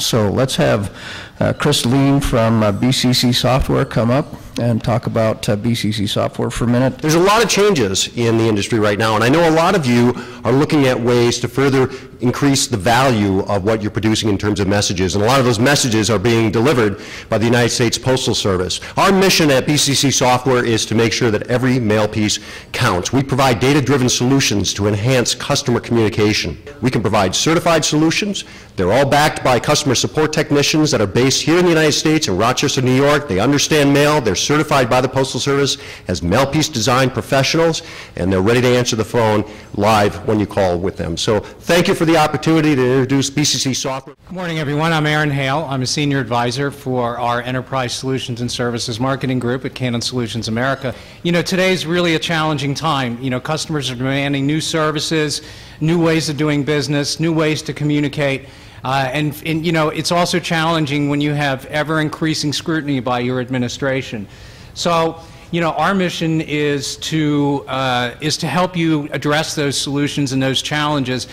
So let's have Chris Lean from BCC Software come up and talk about BCC Software for a minute. There's a lot of changes in the industry right now, and I know a lot of you are looking at ways to further increase the value of what you're producing in terms of messages, and a lot of those messages are being delivered by the United States Postal Service. Our mission at BCC Software is to make sure that every mail piece counts. We provide data-driven solutions to enhance customer communication. We can provide certified solutions. They're all backed by customer support technicians that are based here in the United States in Rochester, New York. They understand mail. They're certified by the Postal Service as mail piece design professionals, and they're ready to answer the phone live when you call with them. So thank you for the opportunity to introduce BCC Software. Good morning, everyone. I'm Aaron Hale. I'm a senior advisor for our Enterprise Solutions and Services Marketing Group at Canon Solutions America. You know, today's really a challenging time. You know, customers are demanding new services, new ways of doing business, new ways to communicate. And you know, it's also challenging when you have ever-increasing scrutiny by your administration. So, you know, our mission is to help you address those solutions and those challenges,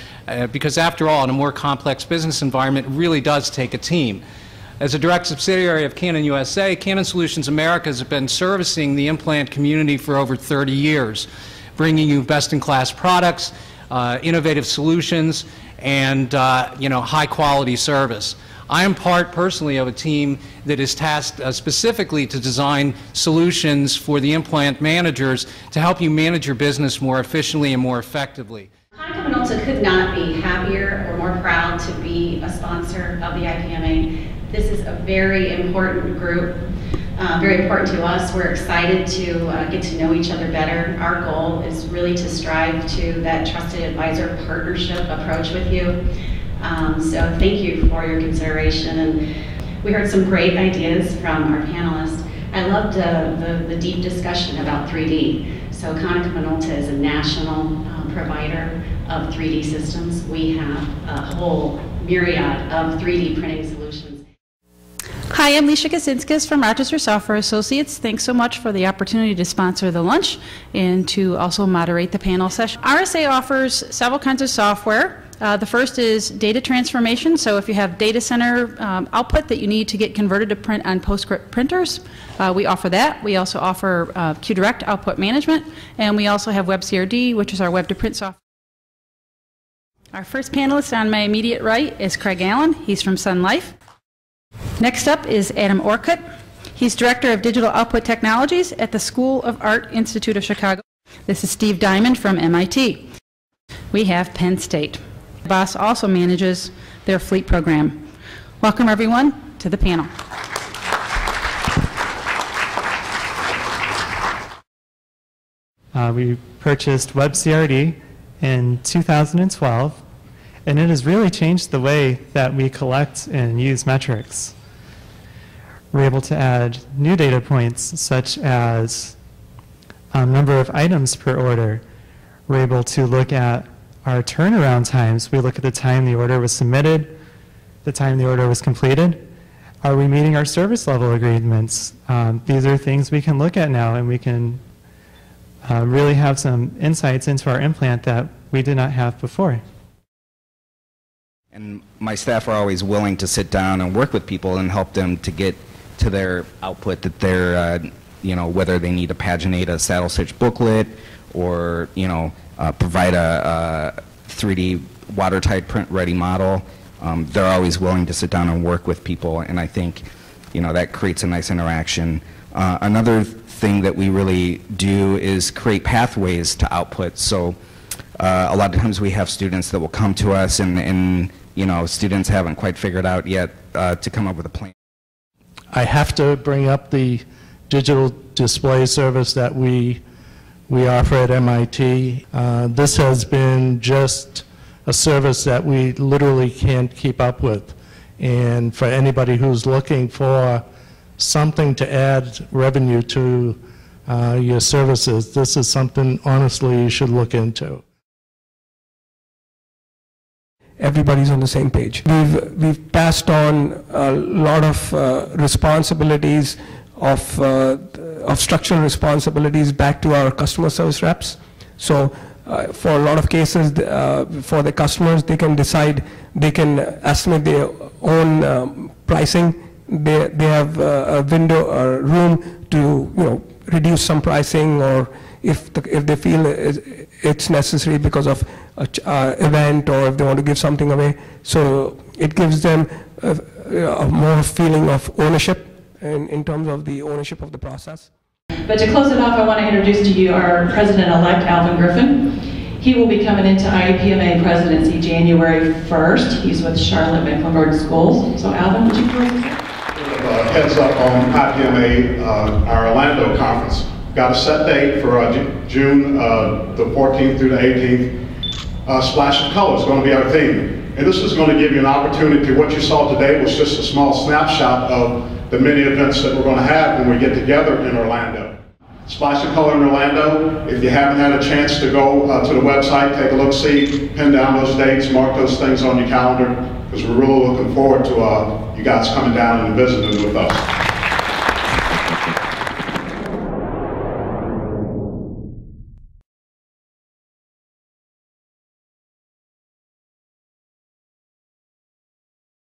because after all, in a more complex business environment, it really does take a team. As a direct subsidiary of Canon USA, Canon Solutions America has been servicing the implant community for over 30 years, bringing you best-in-class products, innovative solutions, and you know, high-quality service. I am part personally of a team that is tasked specifically to design solutions for the implant managers to help you manage your business more efficiently and more effectively. Canon could not be happier or more proud to be a sponsor of the IPMA. This is a very important group, very important to us. We're excited to get to know each other better. Our goal is really to strive to that trusted advisor partnership approach with you. So thank you for your consideration. And we heard some great ideas from our panelists. I loved the deep discussion about 3D. So Canon is a national provider of 3D systems. We have a whole myriad of 3D printing solutions. Hi, I'm Leisha Kaczynskis from Rochester Software Associates. Thanks so much for the opportunity to sponsor the lunch and to also moderate the panel session. RSA offers several kinds of software. The first is data transformation. So if you have data center output that you need to get converted to print on PostScript printers, we offer that. We also offer QDirect output management, and we also have WebCRD, which is our web-to-print software. Our first panelist on my immediate right is Craig Allen. He's from Sun Life. Next up is Adam Orcutt. He's Director of Digital Output Technologies at the School of Art Institute of Chicago. This is Steve Diamond from MIT. We have Penn State. Boss also manages their fleet program. Welcome, everyone, to the panel. We purchased WebCRD in 2012, and it has really changed the way that we collect and use metrics. We're able to add new data points, such as number of items per order. We're able to look at our turnaround times. We look at the time the order was submitted, the time the order was completed. Are we meeting our service level agreements? These are things we can look at now, and we can really have some insights into our implant that we did not have before. And my staff are always willing to sit down and work with people and help them to get to their output that they're, you know, whether they need to paginate a saddle stitch booklet or, you know, provide a 3D watertight print-ready model. They're always willing to sit down and work with people, and I think, you know, that creates a nice interaction. Another thing that we really do is create pathways to output. So a lot of times we have students that will come to us, and you know, students haven't quite figured out yet to come up with a plan. I have to bring up the digital display service that we offer at MIT. This has been just a service that we literally can't keep up with. And for anybody who's looking for something to add revenue to your services, this is something, honestly, you should look into. Everybody's on the same page. We've passed on a lot of responsibilities of structural responsibilities back to our customer service reps. So for a lot of cases, for the customers, they can decide, they can estimate their own pricing. They have a window, a room to reduce some pricing, or if they feel it's necessary because of an event, or if they want to give something away. So it gives them a more feeling of ownership in terms of the ownership of the process. But to close it off, I want to introduce to you our President-elect, Alvin Griffin. He will be coming into IPMA Presidency January 1st. He's with Charlotte Mecklenburg Schools. So Alvin, would you please? Heads up on IPMA, our Orlando conference. Got a set date for June the 14th through the 18th. Splash of Color is going to be our theme. And this is going to give you an opportunity. What you saw today was just a small snapshot of the many events that we're going to have when we get together in Orlando. Splash of Color in Orlando. If you haven't had a chance to go to the website, take a look, see, pin down those dates, mark those things on your calendar, because we're really looking forward to you guys coming down and visiting with us.